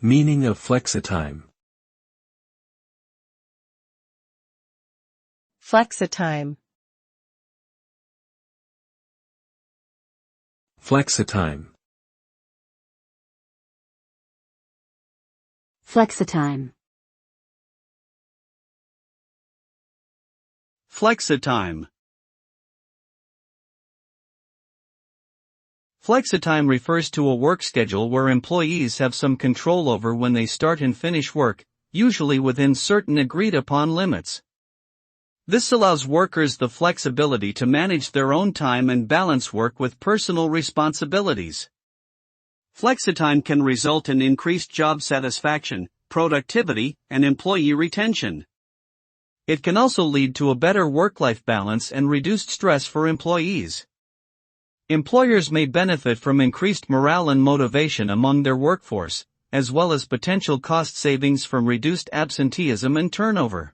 Meaning of flexitime. Flexitime. Flexitime. Flexitime. Flexitime. Flexitime refers to a work schedule where employees have some control over when they start and finish work, usually within certain agreed-upon limits. This allows workers the flexibility to manage their own time and balance work with personal responsibilities. Flexitime can result in increased job satisfaction, productivity, and employee retention. It can also lead to a better work-life balance and reduced stress for employees. Employers may benefit from increased morale and motivation among their workforce, as well as potential cost savings from reduced absenteeism and turnover.